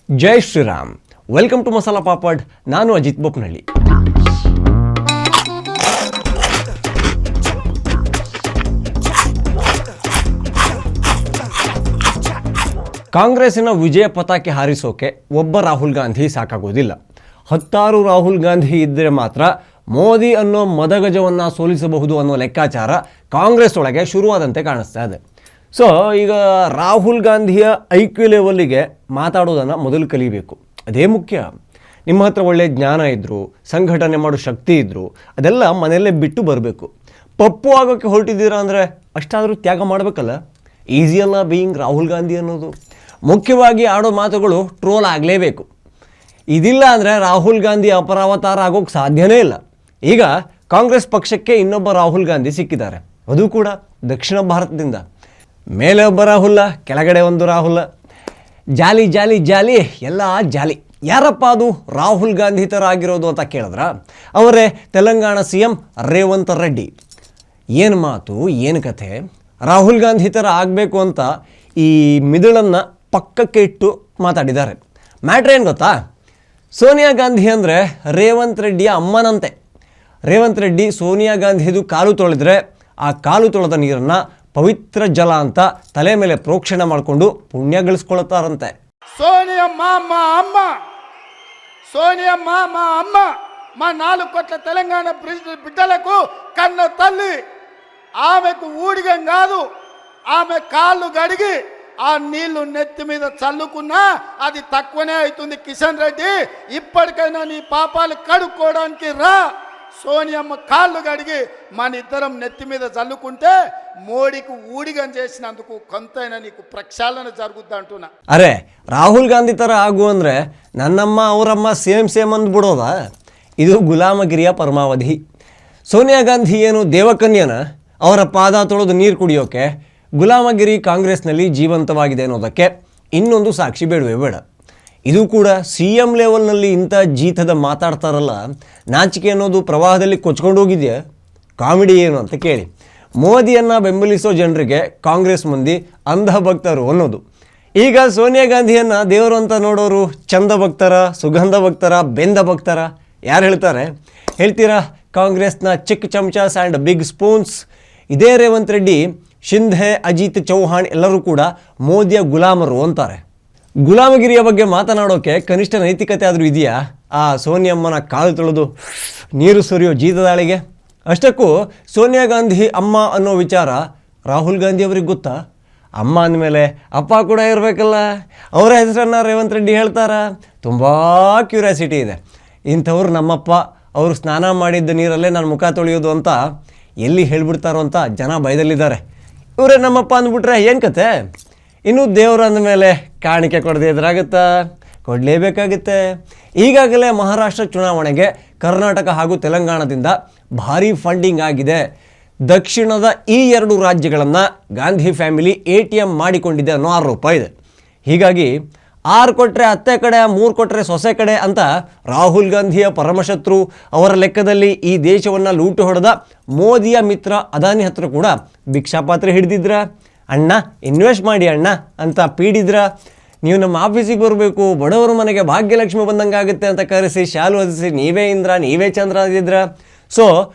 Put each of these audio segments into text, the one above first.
Jai Shriram. Welcome to Masala Papad. ನಾನು ಅಜಿತ್ ಬೋಪ್ನಳ್ಳಿ. ಕಾಂಗ್ರೆಸ್ಸಿನ ವಿಜಯ ಪತಾಕೆ ಹಾರಿಸೋಕೆ ಒಬ್ಬ ರಾಹುಲ್ ಗಾಂಧಿ ಸಾಕಾಗೋದಿಲ್ಲ. 10 ರಾಹುಲ್ ಗಾಂಧಿ ಇದ್ದರೆ ಮಾತ್ರ ಮೋದಿ ಅನ್ನೋ ಮದಗಜವನ್ನು ಸೋಲಿಸಬಹುದು ಅನ್ನೋ ಲೆಕ್ಕಾಚಾರ ಕಾಂಗ್ರೆಸ್ ಒಳಗೆ ಶುರುವಾದಂತೆ ಕಾಣಿಸ್ತಾ ಇದೆ. ಸೊ ಈಗ ರಾಹುಲ್ ಗಾಂಧಿಯ ಐಕ್ಯು ಲೆವೆಲ್ಲಿಗೆ ಮಾತಾಡೋದನ್ನು ಮೊದಲು ಕಲಿಬೇಕು. ಅದೇ ಮುಖ್ಯ. ನಿಮ್ಮ ಹತ್ರ ಒಳ್ಳೆಯ ಜ್ಞಾನ ಇದ್ದರು, ಸಂಘಟನೆ ಮಾಡೋ ಶಕ್ತಿ ಇದ್ದರು, ಅದೆಲ್ಲ ಮನೆಯಲ್ಲೇ ಬಿಟ್ಟು ಬರಬೇಕು. ಪಪ್ಪು ಆಗೋಕ್ಕೆ ಹೊರಟಿದ್ದೀರಾ ಅಂದರೆ ಅಷ್ಟಾದರೂ ತ್ಯಾಗ ಮಾಡಬೇಕಲ್ಲ. ಈಸಿಯಲ್ಲ ಬೀಯಿಂಗ್ ರಾಹುಲ್ ಗಾಂಧಿ ಅನ್ನೋದು. ಮುಖ್ಯವಾಗಿ ಆಡೋ ಮಾತುಗಳು ಟ್ರೋಲ್ ಆಗಲೇಬೇಕು. ಇದಿಲ್ಲ ಅಂದರೆ ರಾಹುಲ್ ಗಾಂಧಿ ಅಪರಾವತಾರ ಆಗೋಕ್ಕೆ ಸಾಧ್ಯನೇ ಇಲ್ಲ. ಈಗ ಕಾಂಗ್ರೆಸ್ ಪಕ್ಷಕ್ಕೆ ಇನ್ನೊಬ್ಬ ರಾಹುಲ್ ಗಾಂಧಿ ಸಿಕ್ಕಿದ್ದಾರೆ. ಅದು ಕೂಡ ದಕ್ಷಿಣ ಭಾರತದಿಂದ. ಮೇಲೆ ಒಬ್ಬ ರಾಹುಲ್ಲ, ಕೆಳಗಡೆ ಒಂದು ರಾಹುಲ್ಲ. ಜಾಲಿ ಜಾಲಿ ಜಾಲಿ ಎಲ್ಲ ಜಾಲಿ. ಯಾರಪ್ಪ ಅದು ರಾಹುಲ್ ಗಾಂಧಿ ಥರ ಆಗಿರೋದು ಅಂತ ಕೇಳಿದ್ರ ಅವರೇ ತೆಲಂಗಾಣ CM ರೇವಂತ್ ರೆಡ್ಡಿ. ಏನು ಮಾತು, ಏನು ಕಥೆ. ರಾಹುಲ್ ಗಾಂಧಿ ಥರ ಆಗಬೇಕು ಅಂತ ಈ ಮಿದುಳನ್ನು ಪಕ್ಕಕ್ಕೆ ಇಟ್ಟು ಮಾತಾಡಿದ್ದಾರೆ. ಮ್ಯಾಟ್ರ್ ಏನು ಗೊತ್ತಾ? ಸೋನಿಯಾ ಗಾಂಧಿ ಅಂದರೆ ರೇವಂತ್ ರೆಡ್ಡಿಯ ಅಮ್ಮನಂತೆ. ರೇವಂತ್ ರೆಡ್ಡಿ ಸೋನಿಯಾ ಗಾಂಧಿದು ಕಾಲು ತೊಳೆದ್ರೆ ಆ ಕಾಲು ತೊಳೆದ ನೀರನ್ನು ಪವಿತ್ರ ಜಲ ಅಂತ ತಲೆ ಮೇಲೆ ಪ್ರೋಕ್ಷಣೆ ಮಾಡಿಕೊಂಡು ಪುಣ್ಯ ಗಳಿಸ್ಕೊಳ್ತಾರಂತೆ. సోనియమ్మ మా 4 కోట్ల తెలంగాణ బిడ్డలకు కన్న తల్లి. ఆమెకు ఊడిగం కాదు, ఆమె కాళ్ళు గడిగి ఆ నీళ్లు నెత్తి మీద చల్లుకున్నా అది తక్కువనే అవుతుంది. కిషన్ రెడ్డి, ఇప్పటికైనా నీ పాపాలు కడుక్కోవడానికి రా. సోనియమ్మ కాళ్ళు గడిగి మన ఇద్దరం నెత్తి మీద చల్లుకుంటే మోడీకి ఊడిగం చేసినందుకు కొంతైనా నీకు ప్రక్షాళన జరుగుద్ది అంటున్నా. ಅರೆ ರಾಹುಲ್ ಗಾಂಧಿ ಥರ ಆಗು ಅಂದರೆ ನನ್ನಮ್ಮ ಅವರಮ್ಮ ಸೇಮ್ ಅಂದ್ಬಿಡೋದಾ? ಇದು ಗುಲಾಮಗಿರಿಯ ಪರಮಾವಧಿ. ಸೋನಿಯಾ ಗಾಂಧಿ ಏನು ದೇವಕನ್ಯನ? ಅವರ ಪಾದ ತೊಳೆದು ನೀರು ಕುಡಿಯೋಕೆ ಗುಲಾಮಗಿರಿ ಕಾಂಗ್ರೆಸ್ನಲ್ಲಿ ಜೀವಂತವಾಗಿದೆ ಅನ್ನೋದಕ್ಕೆ ಇನ್ನೊಂದು ಸಾಕ್ಷಿ ಬೇಡವೇ ಬೇಡ. ಇದು ಕೂಡ CM ಲೆವೆಲ್ನಲ್ಲಿ ಇಂಥ ಜೀತದ ಮಾತಾಡ್ತಾರಲ್ಲ, ನಾಚಿಕೆ ಅನ್ನೋದು ಪ್ರವಾಹದಲ್ಲಿ ಕೊಚ್ಕೊಂಡು ಹೋಗಿದೆಯಾ? ಕಾಮಿಡಿ ಏನು ಅಂತ ಕೇಳಿ. ಮೋದಿಯನ್ನು ಬೆಂಬಲಿಸೋ ಜನರಿಗೆ ಕಾಂಗ್ರೆಸ್ ಮಂದಿ ಅಂಧ ಭಕ್ತರು ಅನ್ನೋದು. ಈಗ ಸೋನಿಯಾ ಗಾಂಧಿಯನ್ನು ದೇವರು ಅಂತ ನೋಡೋರು ಚಂದ ಭಕ್ತರ, ಸುಗಂಧ ಭಕ್ತರ, ಬೆಂದ ಭಕ್ತರ? ಯಾರು ಹೇಳ್ತಾರೆ? ಹೇಳ್ತೀರಾ ಕಾಂಗ್ರೆಸ್ನ ಚಿಕ್ಕ ಚಮಚಾಸ್ ಆ್ಯಂಡ್ ಬಿಗ್ ಸ್ಪೂನ್ಸ್. ಇದೇ ರೇವಂತ್ ರೆಡ್ಡಿ, ಶಿಂಧೆ, ಅಜಿತ್ ಚೌಹಾಣ್ ಎಲ್ಲರೂ ಕೂಡ ಮೋದಿಯ ಗುಲಾಮರು ಅಂತಾರೆ. ಗುಲಾಮಗಿರಿಯ ಬಗ್ಗೆ ಮಾತನಾಡೋಕೆ ಕನಿಷ್ಠ ನೈತಿಕತೆ ಆದರೂ ಇದೆಯಾ ಆ ಸೋನಿಯಮ್ಮನ ಕಾಲು ತೊಳೆದು ನೀರು ಸುರಿಯೋ ಜೀತದಾಳಿಗೆ? ಅಷ್ಟಕ್ಕೂ ಸೋನಿಯಾ ಗಾಂಧಿ ಅಮ್ಮ ಅನ್ನೋ ವಿಚಾರ ರಾಹುಲ್ ಗಾಂಧಿ ಅವ್ರಿಗೆ ಗೊತ್ತಾ? ಅಮ್ಮ ಅಂದಮೇಲೆ ಅಪ್ಪ ಕೂಡ ಇರಬೇಕಲ್ಲ. ಅವರ ಹೆಸರನ್ನು ರೇವಂತ್ ರೆಡ್ಡಿ ಹೇಳ್ತಾರಾ? ತುಂಬ ಕ್ಯೂರಿಯಾಸಿಟಿ ಇದೆ. ಇಂಥವ್ರು ನಮ್ಮಪ್ಪ, ಅವರು ಸ್ನಾನ ಮಾಡಿದ್ದ ನೀರಲ್ಲೇ ನಾನು ಮುಖ ತೊಳೆಯೋದು ಅಂತ ಎಲ್ಲಿ ಹೇಳಿಬಿಡ್ತಾರೋ ಅಂತ ಜನ ಭಯದಲ್ಲಿದ್ದಾರೆ. ಇವರೇ ನಮ್ಮಪ್ಪ ಅಂದ್ಬಿಟ್ರೆ ಏನು ಕತೆ? ಇನ್ನು ದೇವರು ಅಂದಮೇಲೆ ಕಾಣಿಕೆ ಕೊಡದೆ ಎದುರಾಗುತ್ತಾ? ಕೊಡಲೇಬೇಕಾಗುತ್ತೆ. ಈಗಾಗಲೇ ಮಹಾರಾಷ್ಟ್ರ ಚುನಾವಣೆಗೆ ಕರ್ನಾಟಕ ಹಾಗೂ ತೆಲಂಗಾಣದಿಂದ ಭಾರೀ ಫಂಡಿಂಗ್ ಆಗಿದೆ. ದಕ್ಷಿಣದ ಈ 2 ರಾಜ್ಯಗಳನ್ನು ಗಾಂಧಿ ಫ್ಯಾಮಿಲಿ ATM ಮಾಡಿಕೊಂಡಿದೆ ಅನ್ನೋ ಆರೋಪ ಇದೆ. ಹೀಗಾಗಿ 6 ಕೊಟ್ಟರೆ ಅತ್ತೆ ಕಡೆ, 3 ಕೊಟ್ಟರೆ ಸೊಸೆ ಕಡೆ ಅಂತ ರಾಹುಲ್ ಗಾಂಧಿಯ ಪರಮಶತ್ರು, ಅವರ ಲೆಕ್ಕದಲ್ಲಿ ಈ ದೇಶವನ್ನು ಲೂಟು ಹೊಡೆದ ಮೋದಿಯ ಮಿತ್ರ ಅದಾನಿ ಹತ್ರ ಕೂಡ ಭಿಕ್ಷಾಪಾತ್ರೆ ಹಿಡಿದಿದ್ರ. ಅಣ್ಣ ಇನ್ವೆಸ್ಟ್ ಮಾಡಿ ಅಣ್ಣ ಅಂತ ಪೀಡಿದ್ರ. ನೀವು ನಮ್ಮ ಆಫೀಸಿಗೆ ಬರಬೇಕು, ಬಡವರ ಮನೆಗೆ ಭಾಗ್ಯಲಕ್ಷ್ಮಿ ಬಂದಂಗೆ ಆಗುತ್ತೆ ಅಂತ ಕರೆಸಿ ಶಾಲು ಹೊದಿಸಿ ನೀವೇ ಇಂದ್ರ ನೀವೇ ಚಂದ್ರ ಅಂದಿದ್ರ. ಸೊ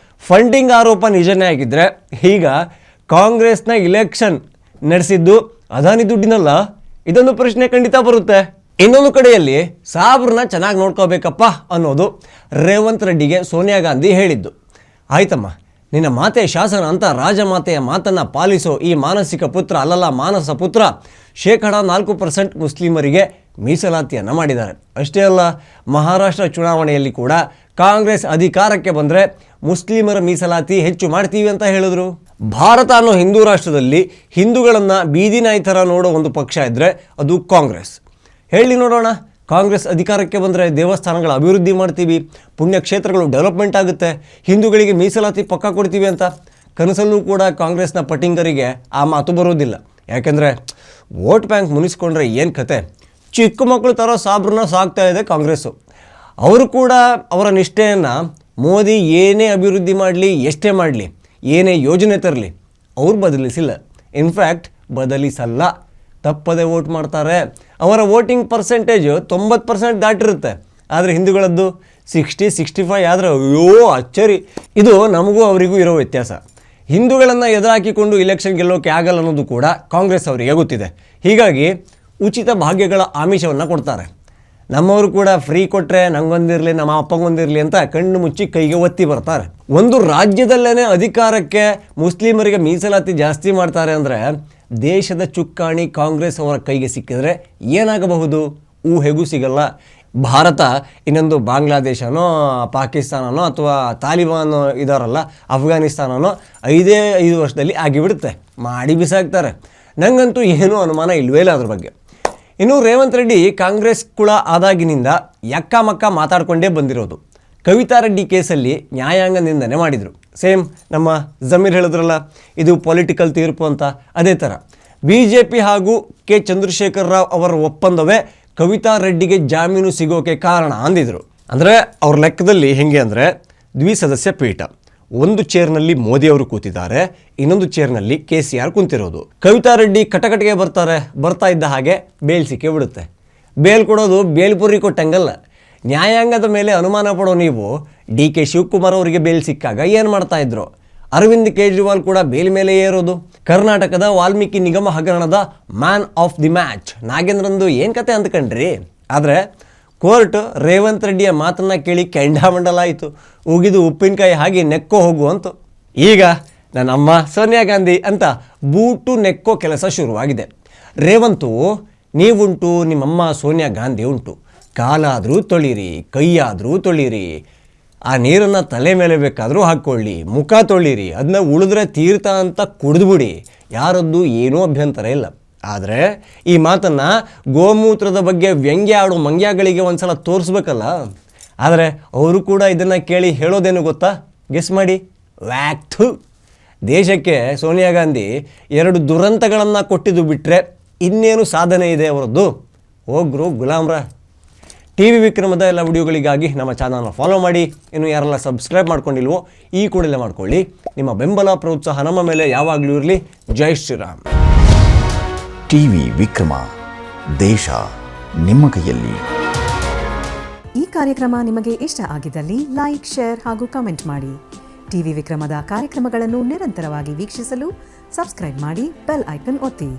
ಫಂಡಿಂಗ್ ಆರೋಪ ನಿಜನೇ ಆಗಿದ್ದರೆ ಈಗ ಕಾಂಗ್ರೆಸ್ನ ಇಲೆಕ್ಷನ್ ನಡೆಸಿದ್ದು ಅದಾನಿ ದುಡ್ಡಿನಲ್ಲ? ಇದೊಂದು ಪ್ರಶ್ನೆ ಖಂಡಿತ ಬರುತ್ತೆ. ಇನ್ನೊಂದು ಕಡೆಯಲ್ಲಿ ಸಾಬ್ರನ್ನ ಚೆನ್ನಾಗಿ ನೋಡ್ಕೋಬೇಕಪ್ಪ ಅನ್ನೋದು ರೇವಂತ್ ರೆಡ್ಡಿಗೆ ಸೋನಿಯಾ ಗಾಂಧಿ ಹೇಳಿದ್ದು. ಆಯ್ತಮ್ಮ, ನಿನ್ನ ಮಾತೆ ಶಾಸನ ಅಂತ ರಾಜಮಾತೆಯ ಮಾತನ್ನು ಪಾಲಿಸೋ ಈ ಮಾನಸಿಕ ಪುತ್ರ ಅಲ್ಲಲ್ಲ ಮಾನಸ ಪುತ್ರ 4% ಮುಸ್ಲಿಮರಿಗೆ ಮೀಸಲಾತಿಯನ್ನು ಮಾಡಿದ್ದಾರೆ. ಅಷ್ಟೇ ಅಲ್ಲ, ಮಹಾರಾಷ್ಟ್ರ ಚುನಾವಣೆಯಲ್ಲಿ ಕೂಡ ಕಾಂಗ್ರೆಸ್ ಅಧಿಕಾರಕ್ಕೆ ಬಂದರೆ ಮುಸ್ಲಿಮರ ಮೀಸಲಾತಿ ಹೆಚ್ಚು ಮಾಡ್ತೀವಿ ಅಂತ ಹೇಳಿದ್ರು. ಭಾರತ ಅನ್ನೋ ಹಿಂದೂ ರಾಷ್ಟ್ರದಲ್ಲಿ ಹಿಂದೂಗಳನ್ನು ಬೀದಿ ನಾಯಿ ಥರ ನೋಡೋ ಒಂದು ಪಕ್ಷ ಇದ್ದರೆ ಅದು ಕಾಂಗ್ರೆಸ್. ಹೇಳಿ ನೋಡೋಣ, ಕಾಂಗ್ರೆಸ್ ಅಧಿಕಾರಕ್ಕೆ ಬಂದರೆ ದೇವಸ್ಥಾನಗಳ ಅಭಿವೃದ್ಧಿ ಮಾಡ್ತೀವಿ, ಪುಣ್ಯಕ್ಷೇತ್ರಗಳು ಡೆವಲಪ್ಮೆಂಟ್ ಆಗುತ್ತೆ, ಹಿಂದೂಗಳಿಗೆ ಮೀಸಲಾತಿ ಪಕ್ಕ ಕೊಡ್ತೀವಿ ಅಂತ. ಕನಸಲ್ಲೂ ಕೂಡ ಕಾಂಗ್ರೆಸ್ನ ಪಟಿಂಗರಿಗೆ ಆ ಮಾತು ಬರೋದಿಲ್ಲ. ಯಾಕೆಂದರೆ ವೋಟ್ ಬ್ಯಾಂಕ್ ಮುನಿಸ್ಕೊಂಡ್ರೆ ಏನು ಕತೆ? ಚಿಕ್ಕ ಮಕ್ಕಳು ಥರ ಸಾಬ್ರನ್ನ ಸಾಕ್ತಾ ಇದೆ ಕಾಂಗ್ರೆಸ್ಸು. ಅವರು ಕೂಡ ಅವರ ನಿಷ್ಠೆಯನ್ನು ಮೋದಿ ಏನೇ ಅಭಿವೃದ್ಧಿ ಮಾಡಲಿ, ಎಷ್ಟೇ ಮಾಡಲಿ, ಏನೇ ಯೋಜನೆ ತರಲಿ ಅವ್ರು ಬದಲಿಸಿಲ್ಲ. ಇನ್ಫ್ಯಾಕ್ಟ್ ಬದಲಿಸಲ್ಲ. ತಪ್ಪದೆ ವೋಟ್ ಮಾಡ್ತಾರೆ. ಅವರ ವೋಟಿಂಗ್ ಪರ್ಸೆಂಟೇಜು 90% ದಾಟಿರುತ್ತೆ. ಆದರೆ ಹಿಂದೂಗಳದ್ದು 60-65 ಆದರೆ ಅಯ್ಯೋ ಅಚ್ಚರಿ. ಇದು ನಮಗೂ ಅವರಿಗೂ ಇರೋ ವ್ಯತ್ಯಾಸ. ಹಿಂದೂಗಳನ್ನು ಎದುರಾಕಿಕೊಂಡು ಇಲೆಕ್ಷನ್ ಗೆಲ್ಲೋಕೆ ಆಗಲ್ಲ ಅನ್ನೋದು ಕೂಡ ಕಾಂಗ್ರೆಸ್ ಅವರಿಗೆ ಗೊತ್ತಿದೆ. ಹೀಗಾಗಿ ಉಚಿತ ಭಾಗ್ಯಗಳ ಆಮಿಷವನ್ನು ಕೊಡ್ತಾರೆ. ನಮ್ಮವರು ಕೂಡ ಫ್ರೀ ಕೊಟ್ಟರೆ ನಂಗೊಂದಿರಲಿ ನಮ್ಮ ಅಪ್ಪಗೊಂದಿರಲಿ ಅಂತ ಕಣ್ಣು ಮುಚ್ಚಿ ಕೈಗೆ ಒತ್ತಿ ಬರ್ತಾರೆ. ಒಂದು ರಾಜ್ಯದಲ್ಲೇ ಅಧಿಕಾರಕ್ಕೆ ಮುಸ್ಲಿಮರಿಗೆ ಮೀಸಲಾತಿ ಜಾಸ್ತಿ ಮಾಡ್ತಾರೆ ಅಂದರೆ ದೇಶದ ಚುಕ್ಕಾಣಿ ಕಾಂಗ್ರೆಸ್ ಅವರ ಕೈಗೆ ಸಿಕ್ಕಿದ್ರೆ ಏನಾಗಬಹುದು ಊಹೆಗೂ ಸಿಗಲ್ಲ. ಭಾರತ ಇನ್ನೊಂದು ಬಾಂಗ್ಲಾದೇಶನೋ ಪಾಕಿಸ್ತಾನನೋ ಅಥವಾ ತಾಲಿಬಾನ್ ಇದಾರಲ್ಲ ಅಫ್ಘಾನಿಸ್ತಾನನೋ 5 ವರ್ಷದಲ್ಲಿ ಆಗಿಬಿಡುತ್ತೆ, ಮಾಡಿ ಬಿಸಾಕ್ತಾರೆ. ನನಗಂತೂ ಏನೂ ಅನುಮಾನ ಇಲ್ಲವೇ ಇಲ್ಲ ಅದ್ರ ಬಗ್ಗೆ. ಇನ್ನು ರೇವಂತ್ ರೆಡ್ಡಿ ಕಾಂಗ್ರೆಸ್ ಕುಳ ಆದಾಗಿನಿಂದ ಯಕ್ಕ ಮಾತಾಡಿಕೊಂಡೇ ಬಂದಿರೋದು. ಕವಿತಾ ರೆಡ್ಡಿ ಕೇಸಲ್ಲಿ ನ್ಯಾಯಾಂಗ ನಿಂದನೆ ಮಾಡಿದರು. ಸೇಮ್ ನಮ್ಮ ಜಮೀರ್ ಹೇಳಿದ್ರಲ್ಲ ಇದು ಪೊಲಿಟಿಕಲ್ ತೀರ್ಪು ಅಂತ, ಅದೇ ಥರ BJP ಹಾಗೂ ಕೆ ಚಂದ್ರಶೇಖರ್ ರಾವ್ ಅವರ ಒಪ್ಪಂದವೇ ಕವಿತಾ ರೆಡ್ಡಿಗೆ ಜಾಮೀನು ಸಿಗೋಕೆ ಕಾರಣ ಅಂದಿದ್ರು. ಅಂದರೆ ಅವ್ರ ಲೆಕ್ಕದಲ್ಲಿ ಹೆಂಗೆ ಅಂದರೆ ದ್ವಿಸದಸ್ಯ ಪೀಠ, ಒಂದು ಚೇರ್ನಲ್ಲಿ ಮೋದಿ ಅವರು ಕೂತಿದ್ದಾರೆ, ಇನ್ನೊಂದು ಚೇರ್ನಲ್ಲಿ KCR ಕುಂತಿರೋದು. ಕವಿತಾ ರೆಡ್ಡಿ ಕಟಕಟಿಗೆ ಬರ್ತಾ ಇದ್ದ ಹಾಗೆ ಬೇಲ್ ಸಿಕ್ಕೇ ಬಿಡುತ್ತೆ. ಬೇಲ್ ಕೊಡೋದು ಬೇಲ್ಪುರಿ ಕೊಟ್ಟಂಗಲ್ಲ. ನ್ಯಾಯಾಂಗದ ಮೇಲೆ ಅನುಮಾನ ಪಡೋ ನೀವು DK ಶಿವಕುಮಾರ್ ಅವರಿಗೆ ಬೇಲ್ ಸಿಕ್ಕಾಗ ಏನು ಮಾಡ್ತಾ ಇದ್ರು? ಅರವಿಂದ್ ಕೇಜ್ರಿವಾಲ್ ಕೂಡ ಬೇಲ್ ಮೇಲೆ ಏರೋದು. ಕರ್ನಾಟಕದ ವಾಲ್ಮೀಕಿ ನಿಗಮ ಹಗರಣದ ಮ್ಯಾನ್ ಆಫ್ ದಿ ಮ್ಯಾಚ್ ನಾಗೇಂದ್ರಂದು ಏನು ಕತೆ ಅಂದ್ಕೊಂಡ್ರಿ? ಆದರೆ ಕೋರ್ಟ್ ರೇವಂತ್ ರೆಡ್ಡಿಯ ಮಾತನ್ನು ಕೇಳಿ ಕೆಂಡಾಮಂಡಲ ಆಯಿತು. ಉಗಿದು ಉಪ್ಪಿನಕಾಯಿ ಹಾಗೆ ನೆಕ್ಕೋ ಹೋಗು ಅಂತು. ಈಗ ನನ್ನಮ್ಮ ಸೋನಿಯಾ ಗಾಂಧಿ ಅಂತ ಬೂಟು ನೆಕ್ಕೋ ಕೆಲಸ ಶುರುವಾಗಿದೆ. ರೇವಂತು ನೀವುಂಟು, ನಿಮ್ಮಮ್ಮ ಸೋನಿಯಾ ಗಾಂಧಿ ಉಂಟು. ಕಾಲಾದರೂ ತೊಳಿರಿ, ಕೈಯಾದರೂ ತೊಳಿರಿ, ಆ ನೀರನ್ನು ತಲೆ ಮೇಲೆ ಬೇಕಾದರೂ ಹಾಕ್ಕೊಳ್ಳಿ, ಮುಖ ತೊಳಿರಿ, ಅದನ್ನ ಉಳಿದ್ರೆ ತೀರ್ಥ ಅಂತ ಕುಡಿದ್ಬಿಡಿ, ಯಾರದ್ದು ಏನೂ ಅಭ್ಯಂತರ ಇಲ್ಲ. ಆದರೆ ಈ ಮಾತನ್ನು ಗೋಮೂತ್ರದ ಬಗ್ಗೆ ವ್ಯಂಗ್ಯ ಆಡೋ ಮಂಗ್ಯಗಳಿಗೆ ಒಂದು ಸಲ ತೋರಿಸ್ಬೇಕಲ್ಲ. ಆದರೆ ಅವರು ಕೂಡ ಇದನ್ನು ಕೇಳಿ ಹೇಳೋದೇನು ಗೊತ್ತಾ? ಗೆಸ್ ಮಾಡಿ. ವ್ಯಾಕ್ಥು. ದೇಶಕ್ಕೆ ಸೋನಿಯಾ ಗಾಂಧಿ 2 ದುರಂತಗಳನ್ನು ಕೊಟ್ಟಿದ್ದು ಬಿಟ್ಟರೆ ಇನ್ನೇನು ಸಾಧನೆ ಇದೆ ಅವರದ್ದು? ಹೋಗ್ರು ಗುಲಾಮ್ರ. TV ವಿಕ್ರಮದ ಎಲ್ಲ ವಿಡಿಯೋಗಳಿಗಾಗಿ ನಮ್ಮ ಚಾನಲ್ನ ಫಾಲೋ ಮಾಡಿ. ಇನ್ನು ಯಾರೆಲ್ಲ ಸಬ್ಸ್ಕ್ರೈಬ್ ಮಾಡ್ಕೊಂಡಿಲ್ವೋ ಈ ಕೂಡಲೇ ಮಾಡ್ಕೊಳ್ಳಿ. ನಿಮ್ಮ ಬೆಂಬಲ ಪ್ರೋತ್ಸಾಹ ನಮ್ಮ ಮೇಲೆ ಯಾವಾಗಲೂ ಇರಲಿ. ಜೈ ಶ್ರೀರಾಮ್. TV ವಿಕ್ರಮ, ದೇಶ ನಿಮ್ಮ ಕೈಯಲ್ಲಿ. ಈ ಕಾರ್ಯಕ್ರಮ ನಿಮಗೆ ಇಷ್ಟ ಆಗಿದ್ದಲ್ಲಿ ಲೈಕ್, ಶೇರ್ ಹಾಗೂ ಕಮೆಂಟ್ ಮಾಡಿ. TV ವಿಕ್ರಮದ ಕಾರ್ಯಕ್ರಮಗಳನ್ನು ನಿರಂತರವಾಗಿ ವೀಕ್ಷಿಸಲು ಸಬ್ಸ್ಕ್ರೈಬ್ ಮಾಡಿ, ಬೆಲ್ ಐಕನ್ ಒತ್ತಿ.